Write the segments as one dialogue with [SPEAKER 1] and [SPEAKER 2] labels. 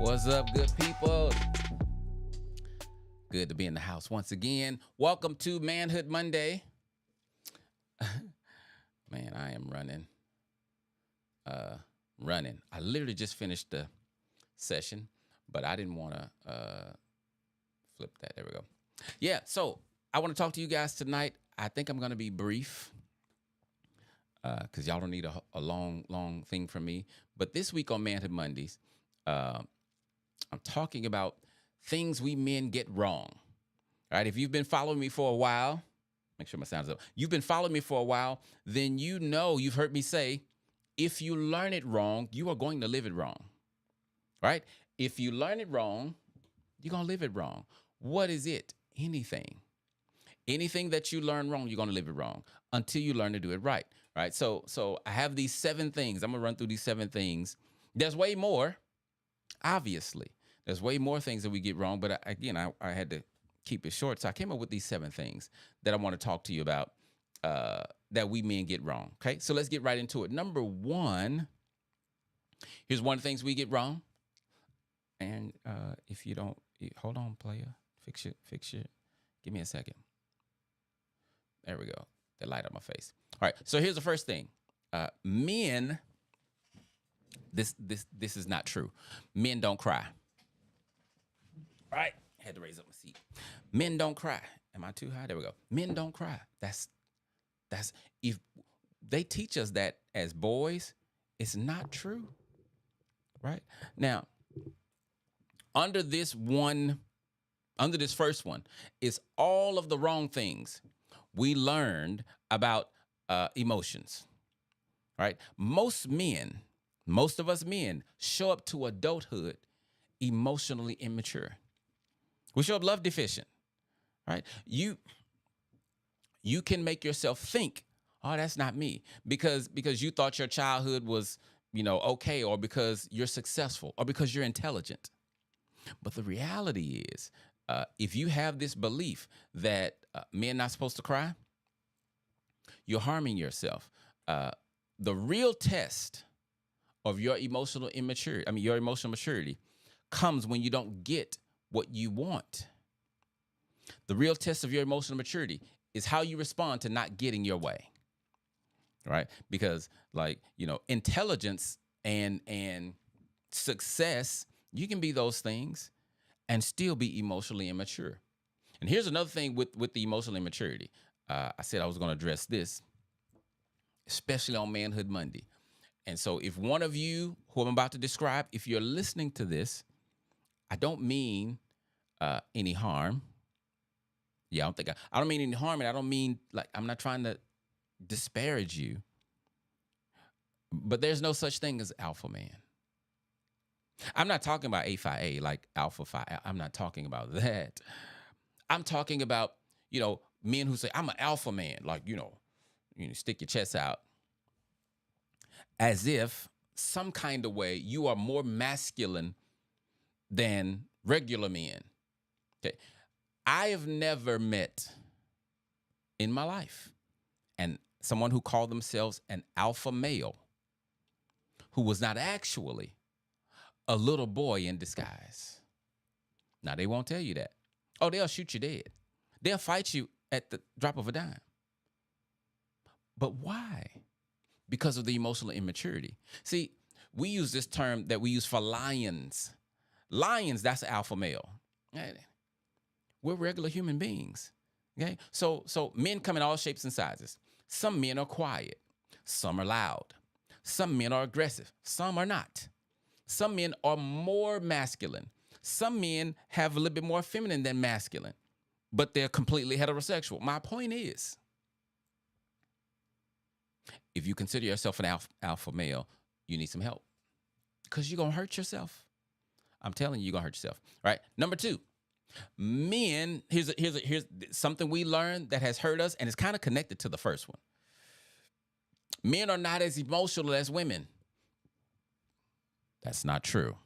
[SPEAKER 1] What's up, good people? Good to be in the house once again. Welcome to Manhood Monday. Man, I am running. I literally just finished the session, but I didn't want to flip that. There we go. Yeah, so I want to talk to you guys tonight. I think I'm going to be brief because y'all don't need a long thing from me. But this week on Manhood Mondays, I'm talking about things we men get wrong. All right, if you've been following me for a while, make sure my sound is up. You've been following me for a while, then you know you've heard me say, if you learn it wrong, you are going to live it wrong. Right? If you learn it wrong, you're going to live it wrong. What is it? Anything. Anything that you learn wrong, you're going to live it wrong until you learn to do it right. Right? So I have these 7 things. I'm going to run through these 7 things. There's way more, obviously. There's way more things that we get wrong, but I had to keep it short. So I came up with these 7 things that I want to talk to you about that we men get wrong. Okay, so let's get right into it. Number 1, here's one of the things we get wrong. And if you don't, hold on, player, fix your, give me a second. There we go. The light on my face. All right, so here's the first thing. Men, this is not true. Men don't cry. All right, had to raise up my seat. Men don't cry. Am I too high? There we go. Men don't cry. That's if they teach us that as boys, it's not true. Right? Now, under this first one is all of the wrong things we learned about emotions. Right? Most of us men show up to adulthood emotionally immature. We show up love deficient, right? You can make yourself think, oh, that's not me, because you thought your childhood was, okay, or because you're successful, or because you're intelligent. But the reality is, if you have this belief that men not supposed to cry, you're harming yourself. The real test of your emotional maturity comes when you don't get what you want. The real test of your emotional maturity is how you respond to not getting your way. Right? Because intelligence and success, you can be those things and still be emotionally immature. And here's another thing with the emotional immaturity. I said I was going to address this, especially on Manhood Monday. And so if one of you who I'm about to describe, if you're listening to this, I don't mean any harm. Yeah, I don't mean any harm, and I don't mean, I'm not trying to disparage you. But there's no such thing as alpha man. I'm not talking about A5A, like alpha 5. I'm not talking about that. I'm talking about, men who say, I'm an alpha man, stick your chest out. As if some kind of way you are more masculine than regular men. Okay. I have never met in my life someone who called themselves an alpha male who was not actually a little boy in disguise. Now, they won't tell you that. Oh, they'll shoot you dead. They'll fight you at the drop of a dime. But why? Because of the emotional immaturity. See, we use this term that we use for lions. Lions, that's alpha male. We're regular human beings. Okay? So men come in all shapes and sizes. Some men are quiet. Some are loud. Some men are aggressive. Some are not. Some men are more masculine. Some men have a little bit more feminine than masculine, but they're completely heterosexual. My point is, if you consider yourself an alpha male, you need some help because you're going to hurt yourself. I'm telling you, you're going to hurt yourself. Right? Number 2, men, here's something we learned that has hurt us, and it's kind of connected to the first one. Men are not as emotional as women. That's not true.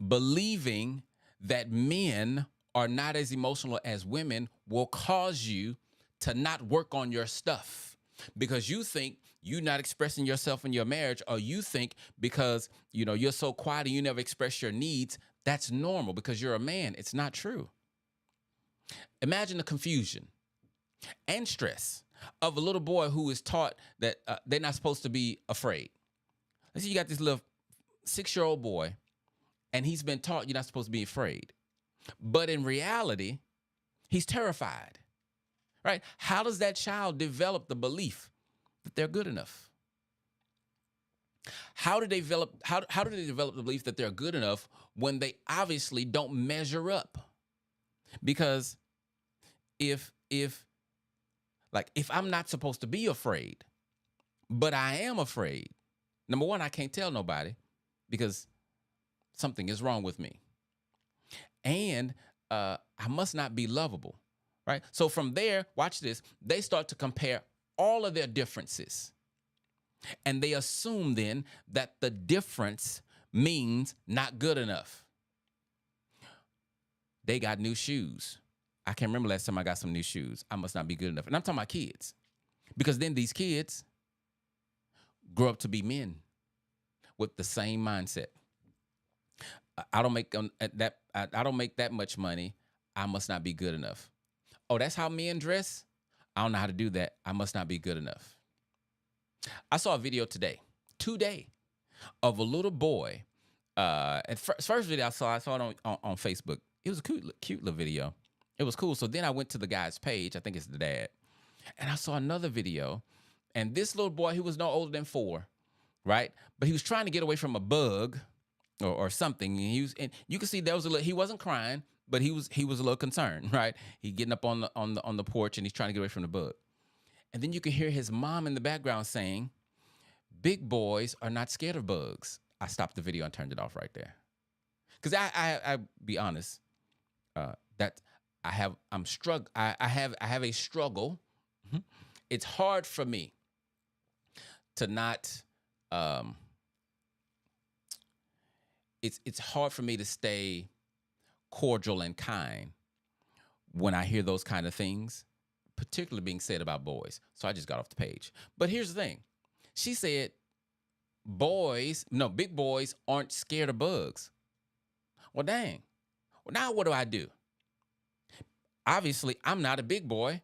[SPEAKER 1] Believing that men are not as emotional as women will cause you to not work on your stuff because you think you not expressing yourself in your marriage, or you think because you're so quiet and you never express your needs, that's normal because you're a man. It's not true. Imagine the confusion and stress of a little boy who is taught that they're not supposed to be afraid. Let's say you got this little 6-year-old boy, and he's been taught you're not supposed to be afraid. But in reality, he's terrified, right? How does that child develop the belief that they're good enough? How do they develop the belief that they're good enough when they obviously don't measure up? Because if I'm not supposed to be afraid, but I am afraid, number one, I can't tell nobody because something is wrong with me. And I must not be lovable, right? So from there, watch this, they start to compare all of their differences. And they assume then that the difference means not good enough. They got new shoes. I can't remember last time I got some new shoes. I must not be good enough. And I'm talking about kids. Because then these kids grow up to be men with the same mindset. I don't make that much money. I must not be good enough. Oh, that's how men dress? I don't know how to do that. I must not be good enough. I saw a video today, of a little boy. At first video I saw it on Facebook. It was a cute little video. It was cool. So then I went to the guy's page. I think it's the dad. And I saw another video. And this little boy, he was no older than 4, right? But he was trying to get away from a bug or something. And you can see there was he wasn't crying, but he was a little concerned, right? He getting up on the porch and he's trying to get away from the bug. And then you can hear his mom in the background saying, "Big boys are not scared of bugs." I stopped the video and turned it off right there. Because I be honest, that I have a struggle. It's hard for me to not. It's hard for me to stay cordial and kind when I hear those kind of things, particularly being said about boys. So I just got off the page. But here's the thing. She said, big boys aren't scared of bugs. Well, dang. Well, now what do I do? Obviously, I'm not a big boy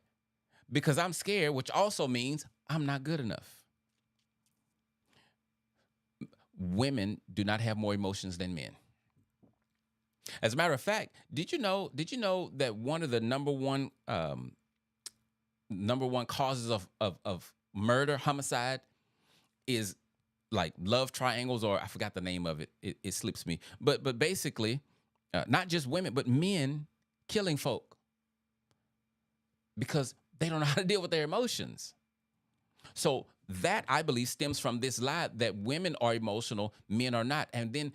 [SPEAKER 1] because I'm scared, which also means I'm not good enough. Women do not have more emotions than men. As a matter of fact, did you know that one of the number one causes of murder, homicide, is like love triangles, or I forgot the name of it. It slips me. But basically, not just women, but men killing folk because they don't know how to deal with their emotions. So that, I believe, stems from this lie that women are emotional, men are not. And then,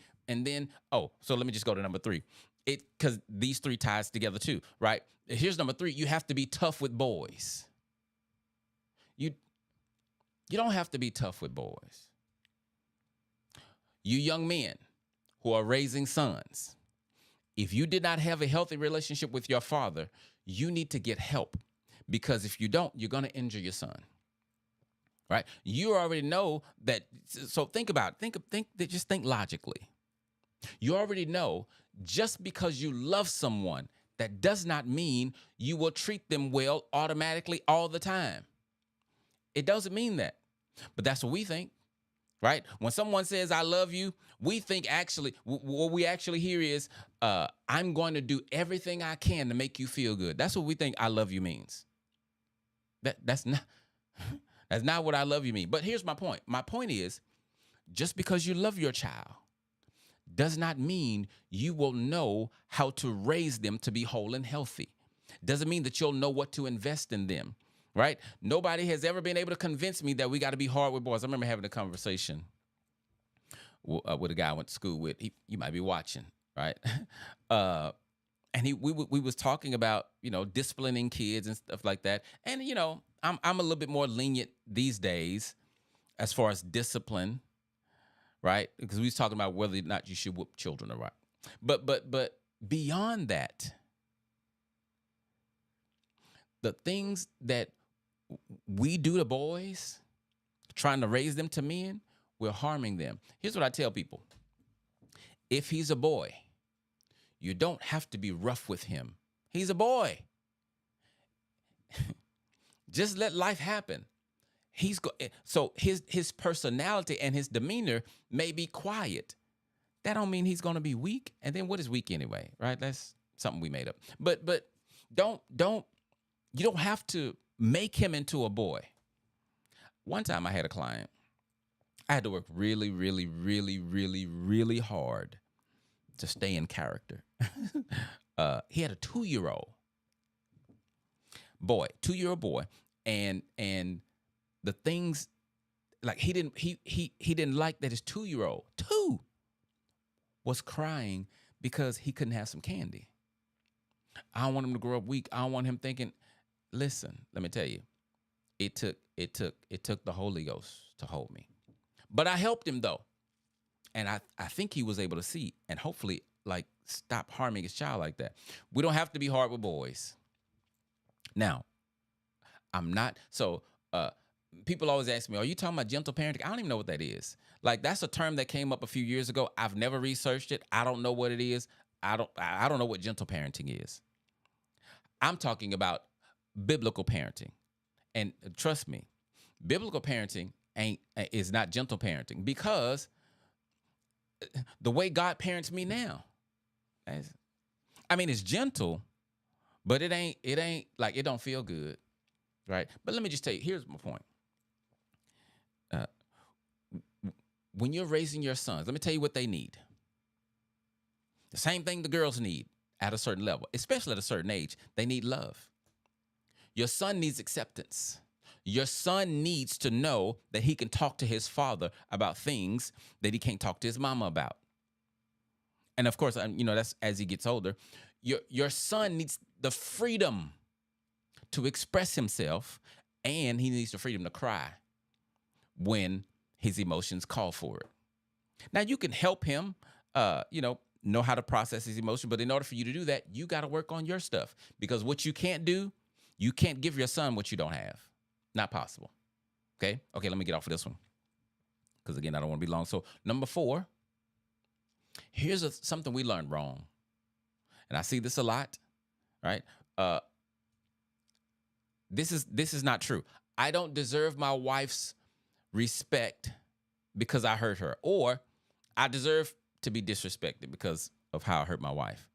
[SPEAKER 1] so let me just go to number 3. Because these 3 ties together too, right? Here's number 3. You have to be tough with boys. You don't have to be tough with boys. You young men who are raising sons, if you did not have a healthy relationship with your father, you need to get help. Because if you don't, you're going to injure your son. Right? You already know that. So think about it. Just think logically. You already know just because you love someone, that does not mean you will treat them well automatically all the time. It doesn't mean that. But that's what we think, right? When someone says, "I love you," we think what we actually hear is, "I'm going to do everything I can to make you feel good." That's what we think "I love you" means. That's not. That's not what "I love you" mean. But here's my point. My point is, just because you love your child does not mean you will know how to raise them to be whole and healthy. Doesn't mean that you'll know what to invest in them, right? Nobody has ever been able to convince me that we got to be hard with boys. I remember having a conversation with a guy I went to school with. You might be watching, right? And we was talking about, disciplining kids and stuff like that. And, I'm a little bit more lenient these days as far as discipline, right? Because we was talking about whether or not you should whoop children or right. But beyond that, the things that we do to boys trying to raise them to men, we're harming them. Here's what I tell people. If he's a boy, you don't have to be rough with him. He's a boy. Just let life happen. So his personality and his demeanor may be quiet. That don't mean he's going to be weak. And then what is weak anyway, right? That's something we made up. But don't you don't have to make him into a boy. One time I had a client. I had to work really, really, really, really, really hard to stay in character. He had a 2-year-old boy, 2-year-old boy, and the things like he didn't like that his 2-year-old was crying because he couldn't have some candy. I don't want him to grow up weak. I don't want him thinking, listen, let me tell you, it took the Holy Ghost to hold me. But I helped him though. And I think he was able to see and hopefully like stop harming his child like that. We don't have to be hard with boys. Now, I'm not. So people always ask me, are you talking about gentle parenting? I don't even know what that is. Like, that's a term that came up a few years ago. I've never researched it. I don't know what it is. I don't know what gentle parenting is. I'm talking about biblical parenting. And trust me, biblical parenting is not gentle parenting, because the way God parents me now, I mean, it's gentle, but it ain't like, it don't feel good, right? But let me just tell you, here's my point. When you're raising your sons, let me tell you what they need. The same thing the girls need at a certain level, especially at a certain age. They need love. Your son needs acceptance. Your son needs to know that he can talk to his father about things that he can't talk to his mama about. And of course, that's as he gets older. Your son needs the freedom to express himself, and he needs the freedom to cry when his emotions call for it. Now, you can help him, know how to process his emotion, but in order for you to do that, you got to work on your stuff, because what you can't do, you can't give your son what you don't have. Not possible. Okay, let me get off of this one, because again, I don't want to be long. So number 4, here's something we learned wrong. And I see this a lot, right? This is not true. I don't deserve my wife's respect because I hurt her, or I deserve to be disrespected because of how I hurt my wife.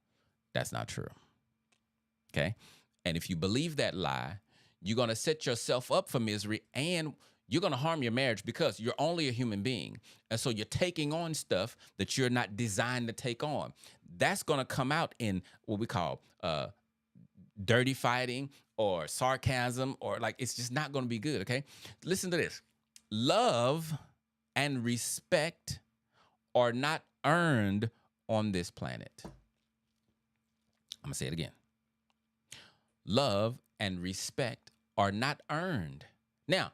[SPEAKER 1] That's not true. Okay? And if you believe that lie, you're going to set yourself up for misery, and you're going to harm your marriage, because you're only a human being. And so you're taking on stuff that you're not designed to take on. That's going to come out in what we call dirty fighting or sarcasm, or like, it's just not going to be good, okay? Listen to this. Love and respect are not earned on this planet. I'm going to say it again. Love and respect are not earned. Now,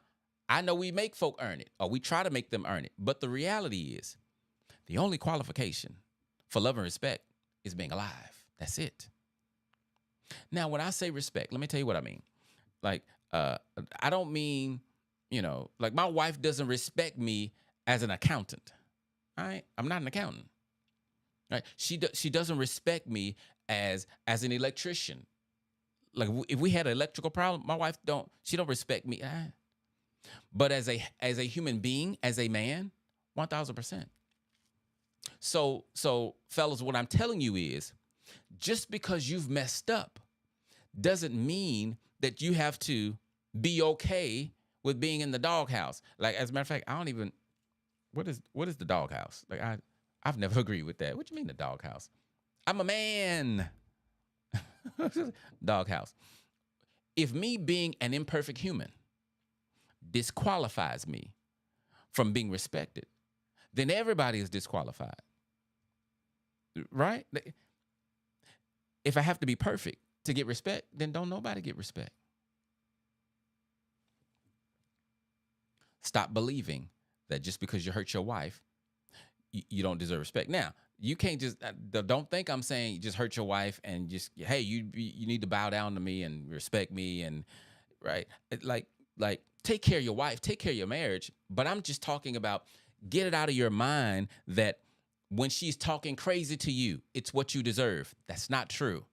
[SPEAKER 1] I know we make folk earn it, or we try to make them earn it, but the reality is the only qualification for love and respect is being alive. That's it. Now, when I say respect, let me tell you what I mean. Like, I don't mean, like, my wife doesn't respect me as an accountant. All right? I'm not an accountant. Right? She doesn't respect me as an electrician. Like, if we had an electrical problem, my wife don't respect me. But as a human being, as a man, 1,000%. So fellas, what I'm telling you is, just because you've messed up doesn't mean that you have to be okay with being in the doghouse. Like, as a matter of fact, I don't even, what is the doghouse? Like, I've never agreed with that. What do you mean the doghouse? I'm a man. Doghouse. If me being an imperfect human disqualifies me from being respected, then everybody is disqualified. Right? If I have to be perfect to get respect, then don't nobody get respect. Stop believing that just because you hurt your wife, you don't deserve respect. Now, you can't just, don't think I'm saying just hurt your wife and just, hey, you need to bow down to me and respect me, and right? Like, Like, take care of your wife, take care of your marriage. But I'm just talking about get it out of your mind that when she's talking crazy to you, it's what you deserve. That's not true.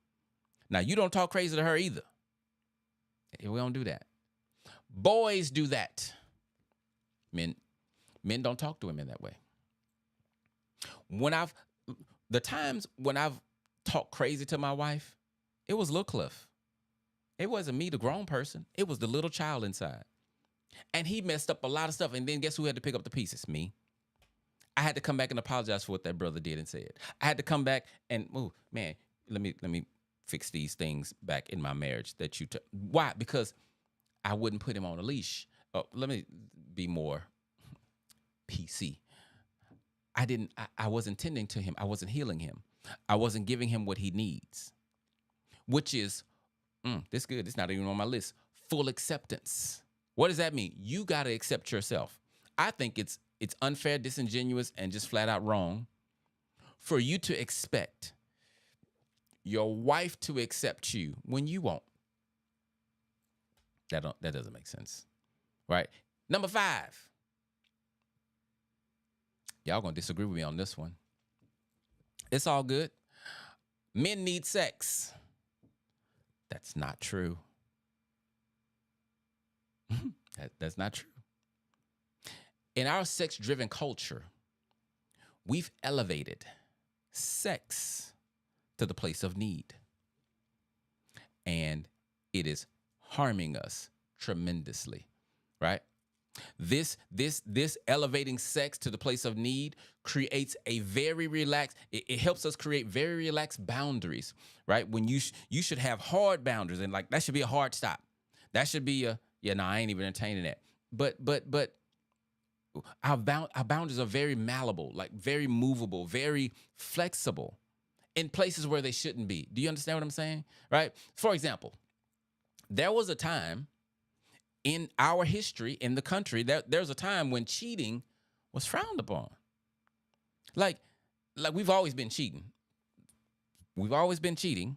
[SPEAKER 1] Now, you don't talk crazy to her either. We don't do that. Boys do that. Men don't talk to women that way. The times when I've talked crazy to my wife, it was Lil Cliff. It wasn't me, the grown person. It was the little child inside. And he messed up a lot of stuff. And then guess who had to pick up the pieces? Me. I had to come back and apologize for what that brother did and said. I had to come back and, oh man, let me fix these things back in my marriage that you took. Why? Because I wouldn't put him on a leash. Oh, let me be more PC. I wasn't tending to him. I wasn't healing him. I wasn't giving him what he needs, which is, this good. It's not even on my list. Full acceptance. What does that mean? You got to accept yourself. I think it's unfair, disingenuous, and just flat out wrong for you to expect your wife to accept you when you won't. That doesn't make sense, right? Number 5. Y'all gonna disagree with me on this one. It's all good. Men need sex. That's not true. That's not true. In our sex-driven culture, we've elevated sex to the place of need. And it is harming us tremendously, right? This elevating sex to the place of need creates a very relaxed, it helps us create very relaxed boundaries, right? When you should have hard boundaries, and like that should be a hard stop. That should be I ain't even entertaining that. But our boundaries are very malleable, like very movable, very flexible in places where they shouldn't be. Do you understand what I'm saying? Right? For example, there was a time in our history in the country, there's a time when cheating was frowned upon. Like we've always been cheating. We've always been cheating.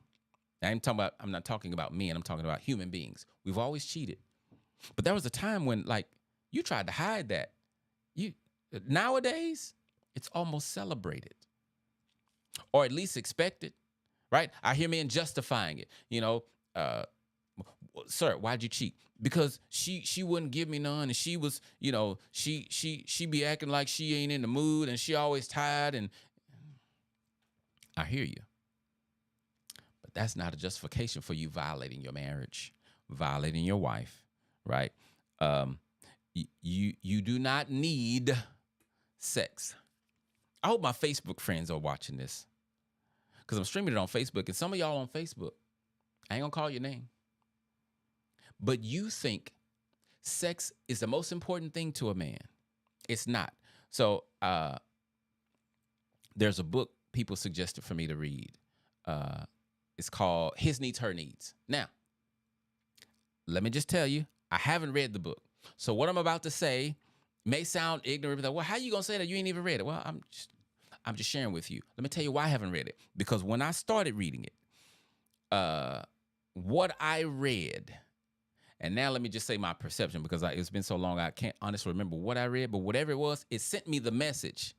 [SPEAKER 1] I'm not talking about men, I'm talking about human beings. We've always cheated. But there was a time when like you tried to hide that. Nowadays, it's almost celebrated. Or at least expected. Right? I hear men justifying it. Sir, why'd you cheat? Because she wouldn't give me none, and she was, she be acting like she ain't in the mood, and she always tired. And I hear you, but that's not a justification for you violating your marriage, violating your wife, right? You do not need sex. I hope my Facebook friends are watching this, because I'm streaming it on Facebook, and some of y'all on Facebook, I ain't gonna call your name, but you think sex is the most important thing to a man. It's not. So there's a book people suggested for me to read. It's called His Needs, Her Needs. Now, let me just tell you, I haven't read the book. So what I'm about to say may sound ignorant. Well, how you gonna say that? You ain't even read it. Well, I'm just sharing with you. Let me tell you why I haven't read it. Because when I started reading it, what I read, and now let me just say my perception, because it's been so long I can't honestly remember what I read, but whatever it was, it sent me the message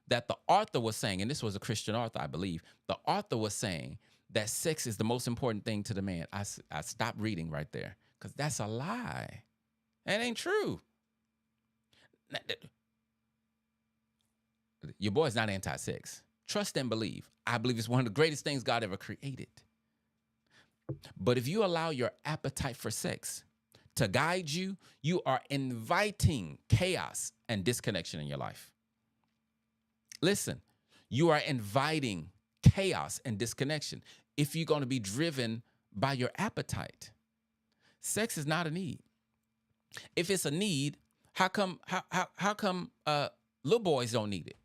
[SPEAKER 1] that the author was saying, and this was a Christian author, I believe. The author was saying that sex is the most important thing to the man. I stopped reading right there, because that's a lie. That ain't true. Your boy's not anti-sex. Trust and believe. I believe it's one of the greatest things God ever created. But if you allow your appetite for sex to guide you, you are inviting chaos and disconnection in your life. Listen, you are inviting chaos and disconnection if you're going to be driven by your appetite. Sex is not a need. If it's a need, how come little boys don't need it?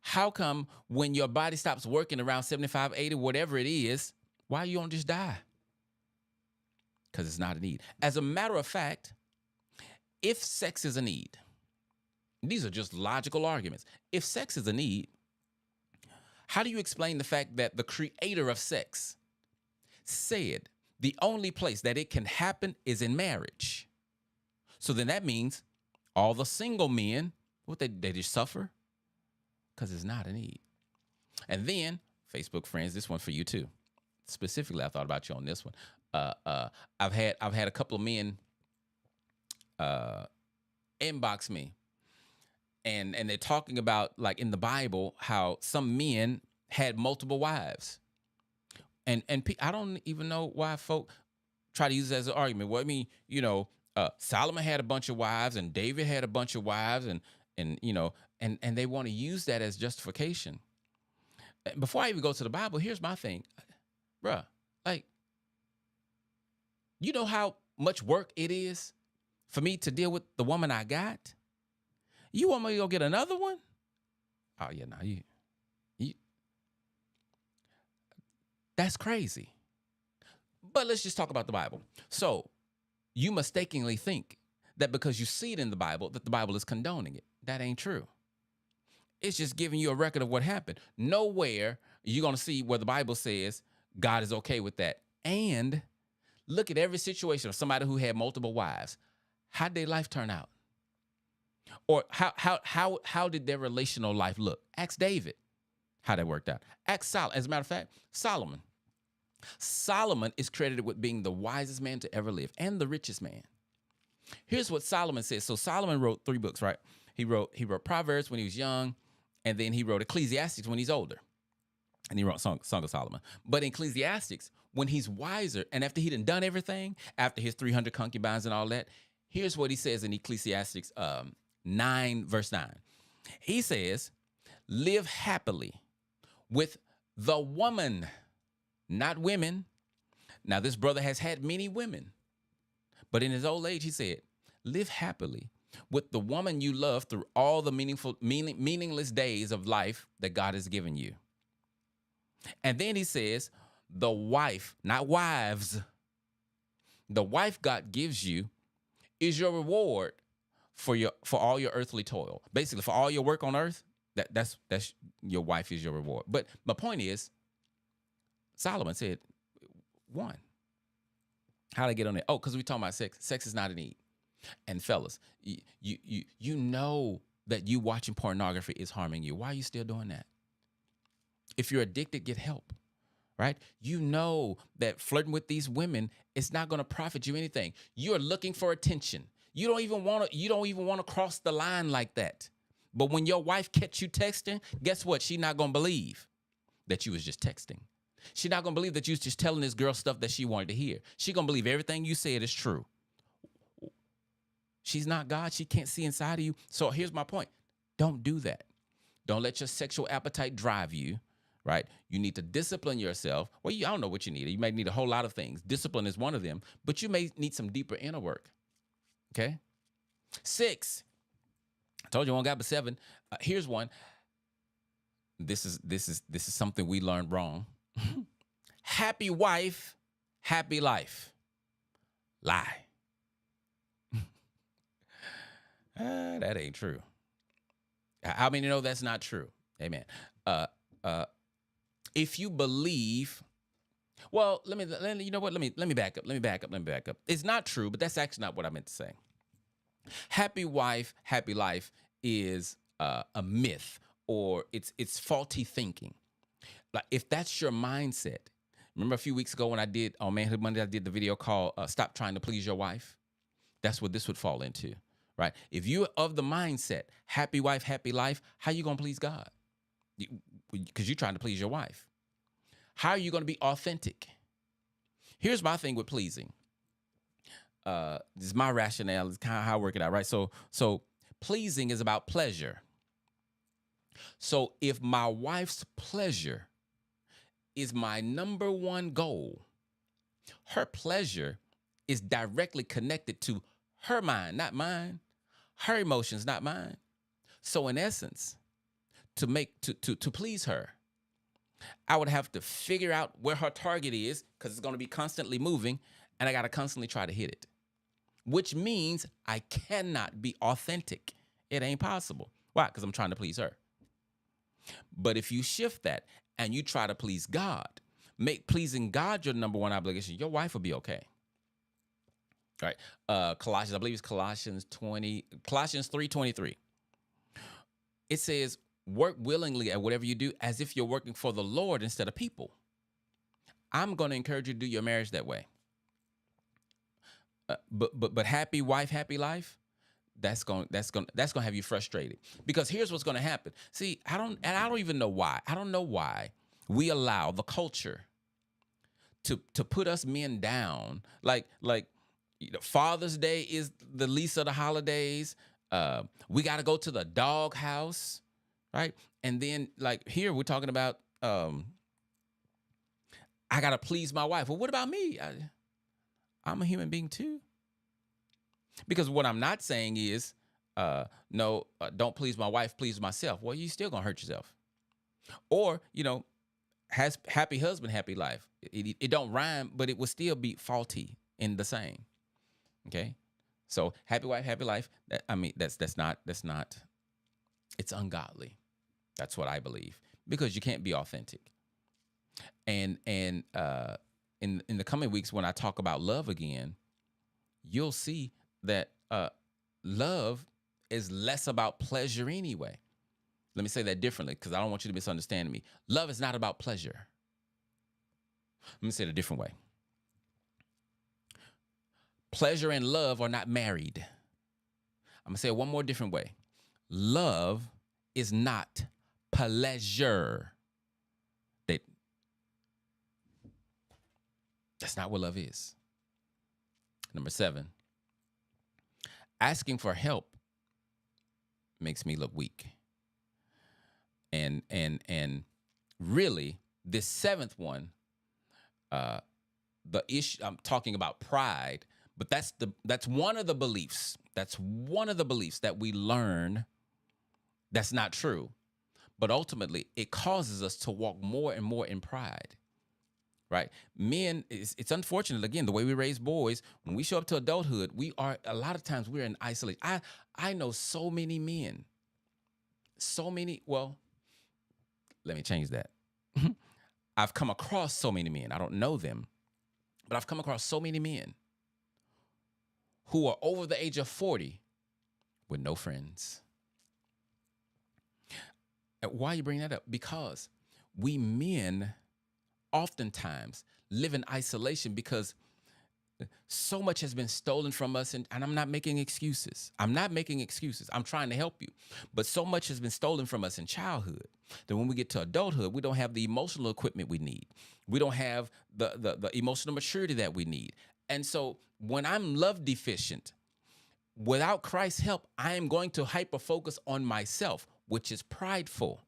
[SPEAKER 1] How come when your body stops working around 75, 80, whatever it is, why you don't just die? Because it's not a need. As a matter of fact, if sex is a need, these are just logical arguments. If sex is a need, how do you explain the fact that the creator of sex said The only place that it can happen is in marriage. So then that means all the single men, what they just suffer because it's not a need. And then Facebook friends, this one for you too. Specifically, I thought about you on this one. I've had a couple of men inbox me, and they're talking about, like, in the Bible, how some men had multiple wives, and I don't even know why folk try to use it as an argument. Well, I mean, Solomon had a bunch of wives, and David had a bunch of wives, and and they want to use that as justification. Before I even go to the Bible, here's my thing, bruh. Like, you know how much work it is for me to deal with the woman I got? You want me to go get another one? Oh yeah, no, you that's crazy. But let's just talk about the Bible. So you mistakenly think that because you see it in the Bible, that the Bible is condoning it. That ain't true. It's just giving you a record of what happened. Nowhere you're going to see where the Bible says God is okay with that. And look at every situation of somebody who had multiple wives. How'd their life turn out? Or how did their relational life look? Ask David how that worked out. Ask Solomon. As a matter of fact, Solomon. Solomon is credited with being the wisest man to ever live and the richest man. Here's what Solomon says. So Solomon wrote 3 books, right? He wrote Proverbs when he was young, and then he wrote Ecclesiastes when he's older. And he wrote Song of Solomon. But in Ecclesiastes, when he's wiser, and after he'd done everything, after his 300 concubines and all that, here's what he says in Ecclesiastes 9, verse 9. He says, live happily with the woman, not women. Now, this brother has had many women, but in his old age, he said, live happily with the woman you love through all the meaningless days of life that God has given you. And then he says, the wife, not wives, the wife God gives you is your reward for all your earthly toil. Basically, for all your work on earth, that's your wife is your reward. But my point is, Solomon said, one. How'd I get on it? Oh, because we're talking about sex. Sex is not a need. And fellas, you know that you watching pornography is harming you. Why are you still doing that? If you're addicted, get help, right? You know that flirting with these women is not going to profit you anything. You're looking for attention. You don't even want to cross the line like that. But when your wife catch you texting, guess what? She's not going to believe that you was just texting. She's not going to believe that you was just telling this girl stuff that she wanted to hear. She's going to believe everything you said is true. She's not God. She can't see inside of you. So here's my point. Don't do that. Don't let your sexual appetite drive you, right? You need to discipline yourself. Well, I don't know what you need. You may need a whole lot of things. Discipline is one of them, but you may need some deeper inner work. Okay? 6. I told you I only got but 7. Here's one. This is something we learned wrong. Happy wife, happy life. Lie. That ain't true. How many know that's not true? Amen. If you believe, well, let me back up. It's not true, but that's actually not what I meant to say. Happy wife, happy life is a myth, or it's faulty thinking. Like, if that's your mindset, remember a few weeks ago when I did on Manhood Monday, I did the video called "Stop Trying to Please Your Wife." That's what this would fall into, right? If you're of the mindset, happy wife, happy life, how you gonna please God? Because you're trying to please your wife. How are you gonna be authentic? Here's my thing with pleasing. This is my rationale. It's kind of how I work it out, right? So pleasing is about pleasure. So if my wife's pleasure is my number one goal, her pleasure is directly connected to her mind, not mine, her emotions, not mine. So in essence, to please her, I would have to figure out where her target is, because it's going to be constantly moving, and I got to constantly try to hit it, which means I cannot be authentic. It ain't possible. Why? Because I'm trying to please her. But if you shift that and you try to please God, make pleasing God your number one obligation, your wife will be okay. All right. Colossians, I believe it's Colossians 3:23. It says, work willingly at whatever you do as if you're working for the Lord instead of people. I'm going to encourage you to do your marriage that way. But happy wife, happy life, that's going to have you frustrated, because here's what's going to happen. See, I don't even know why. I don't know why we allow the culture to put us men down. Like Father's Day is the least of the holidays. We got to go to the dog house, right? And then like here we're talking about I got to please my wife. Well, what about me? I'm a human being too. Because what I'm not saying is, no, don't please my wife, please myself. Well, you still gonna hurt yourself. Or, has happy husband, happy life. It don't rhyme, but it will still be faulty in the same. Okay, so happy wife, happy life. That's not. It's ungodly. That's what I believe, because you can't be authentic. And in the coming weeks, when I talk about love again, you'll see that love is less about pleasure anyway. Let me say that differently, because I don't want you to misunderstand me. Love is not about pleasure. Let me say it a different way. Pleasure and love are not married. I'm going to say it one more different way. Love is not pleasure. That's not what love is. Number 7, asking for help makes me look weak. And really, this 7th one, the issue, I'm talking about pride, but that's one of the beliefs. That's one of the beliefs that we learn that's not true. But ultimately, it causes us to walk more and more in pride. Right? Men, it's unfortunate, again, the way we raise boys, when we show up to adulthood, a lot of times we're in isolation. I know so many men, well, let me change that. I've come across so many men. I don't know them, but I've come across so many men who are over the age of 40 with no friends. And why you bring that up? Because we men oftentimes live in isolation because so much has been stolen from us, and I'm not making excuses. I'm trying to help you. But so much has been stolen from us in childhood that when we get to adulthood, we don't have the emotional equipment we need. We don't have the emotional maturity that we need. And so when I'm love deficient, without Christ's help, I am going to hyper-focus on myself, which is prideful.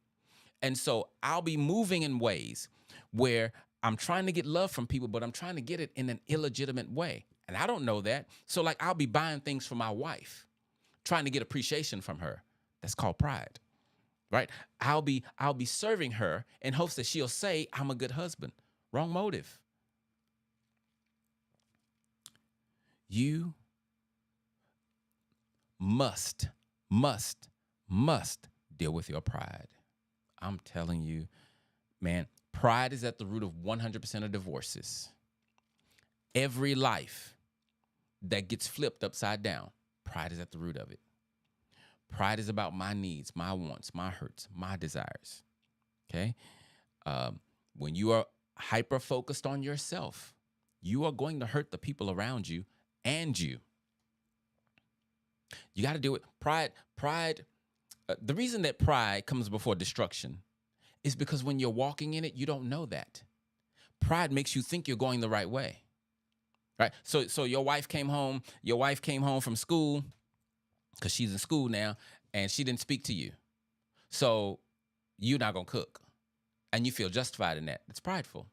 [SPEAKER 1] And so I'll be moving in ways where I'm trying to get love from people, but I'm trying to get it in an illegitimate way. And I don't know that. So like I'll be buying things for my wife, trying to get appreciation from her. That's called pride, right? I'll be serving her in hopes that she'll say I'm a good husband. Wrong motive. You must deal with your pride. I'm telling you, man, pride is at the root of 100% of divorces. Every life that gets flipped upside down, pride is at the root of it. Pride is about my needs, my wants, my hurts, my desires. Okay? When you are hyper-focused on yourself, you are going to hurt the people around you and you. You got to do it. Pride, the reason that pride comes before destruction is because when you're walking in it, you don't know that. Pride makes you think you're going the right way, right? So your wife came home from school, because she's in school now, and she didn't speak to you. So you're not going to cook, and you feel justified in that. It's prideful.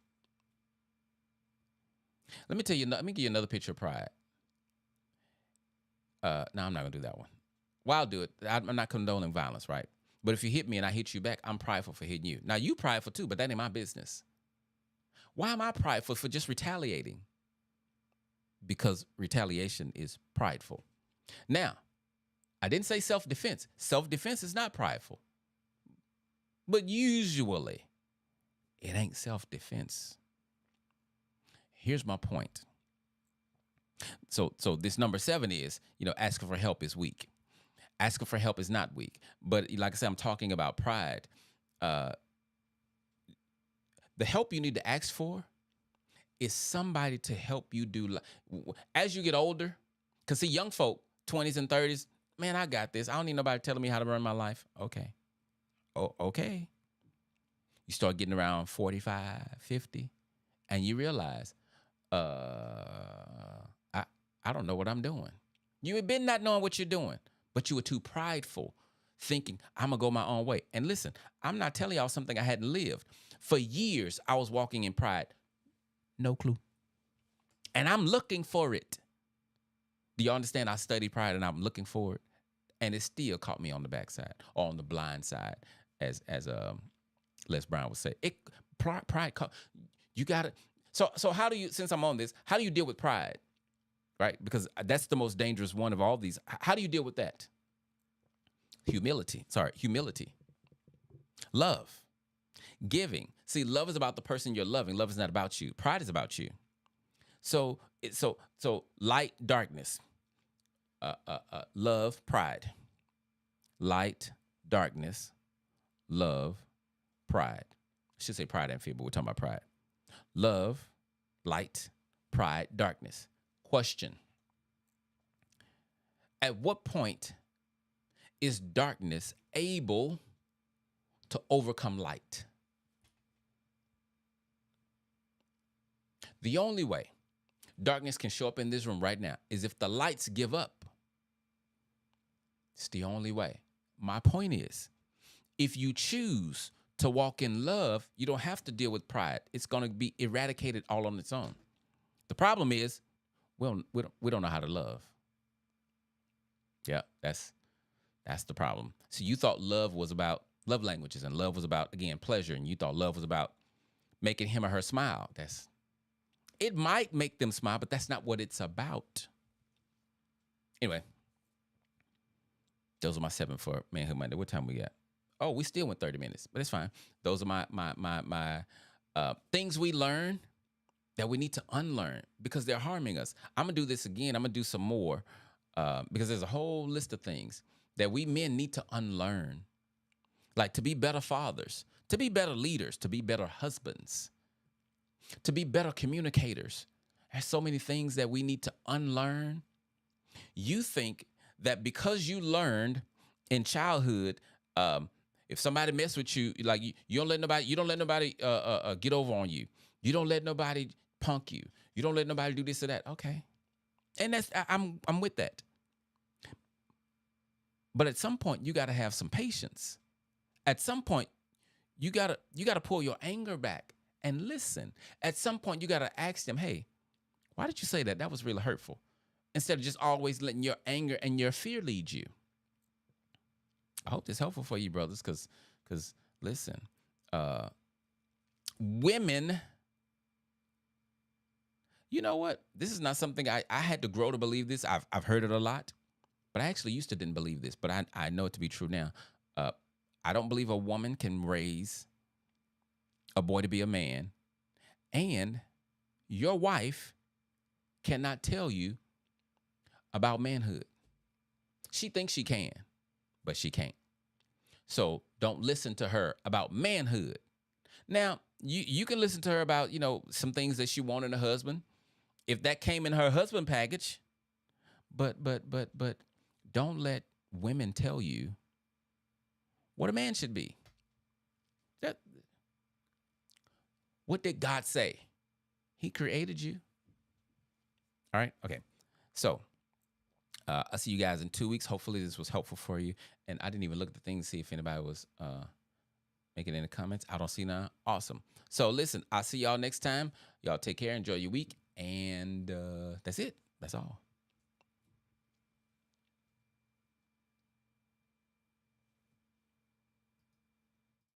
[SPEAKER 1] Let me give you another picture of pride. No, I'm not going to do that one. Well, I'll do it. I'm not condoning violence, right? But if you hit me and I hit you back, I'm prideful for hitting you. Now, you prideful too, but that ain't my business. Why am I prideful for just retaliating? Because retaliation is prideful. Now, I didn't say self-defense. Self-defense is not prideful. But usually, it ain't self-defense. Here's my point. So this number 7 is, asking for help is weak. Asking for help is not weak. But like I said, I'm talking about pride. Uh, the help you need to ask for is somebody to help you do as you get older. Because see, young folk, 20s and 30s, man, I got this. I don't need nobody telling me how to run my life. Okay. Oh, okay. You start getting around 45, 50, and you realize, I don't know what I'm doing. You had been not knowing what you're doing, but you were too prideful, thinking, I'm going to go my own way. And listen, I'm not telling y'all something I hadn't lived. For years, I was walking in pride. No clue. And I'm looking for it. Do you understand? I study pride and I'm looking for it. And it still caught me on the backside or on the blind side, as Les Brown would say. Pride caught you got it. So how do you, since I'm on this, how do you deal with pride? Right? Because that's the most dangerous one of all these. How do you deal with that? Humility. Love. Giving. See, love is about the person you're loving. Love is not about you. Pride is about you. So light, darkness. Love, pride. Light, darkness, love, pride. I should say pride and fear, but we're talking about pride. Love, light, pride, darkness. Question. At what point is darkness able to overcome light? The only way darkness can show up in this room right now is if the lights give up. It's the only way. My point is, if you choose to walk in love, you don't have to deal with pride. It's going to be eradicated all on its own. The problem is, we don't know how to love. Yeah, that's the problem. So you thought love was about love languages, and love was about, again, pleasure, and you thought love was about making him or her smile. It might make them smile, but that's not what it's about. Anyway, those are my 7 for Manhood Monday. What time we got? Oh, we still went 30 minutes, but it's fine. Those are my things we learn that we need to unlearn because they're harming us. I'm going to do this again. I'm going to do some more because there's a whole list of things that we men need to unlearn, like to be better fathers, to be better leaders, to be better husbands, to be better communicators. There's so many things that we need to unlearn. You think that because you learned in childhood, if somebody mess with you, like you don't let nobody get over on you. You don't let nobody punk you. You don't let nobody do this or that. Okay, and I'm with that. But at some point, you got to have some patience. At some point, you gotta pull your anger back and listen. At some point, you got to ask them, hey, why did you say that? That was really hurtful. Instead of just always letting your anger and your fear lead you. I hope this is helpful for you, brothers, because listen, women, you know what? This is not something I had to grow to believe this. I've heard it a lot, but I actually used to didn't believe this, but I know it to be true now. I don't believe a woman can raise a boy to be a man, and your wife cannot tell you about manhood. She thinks she can, but she can't. So don't listen to her about manhood. Now, you can listen to her about, some things that she want in a husband, if that came in her husband package. But don't let women tell you what a man should be. What did God say? He created you. All right. Okay. So I'll see you guys in 2 weeks. Hopefully this was helpful for you. And I didn't even look at the thing to see if anybody was making any comments. I don't see none. Awesome. So listen, I'll see y'all next time. Y'all take care. Enjoy your week. And that's it. That's all.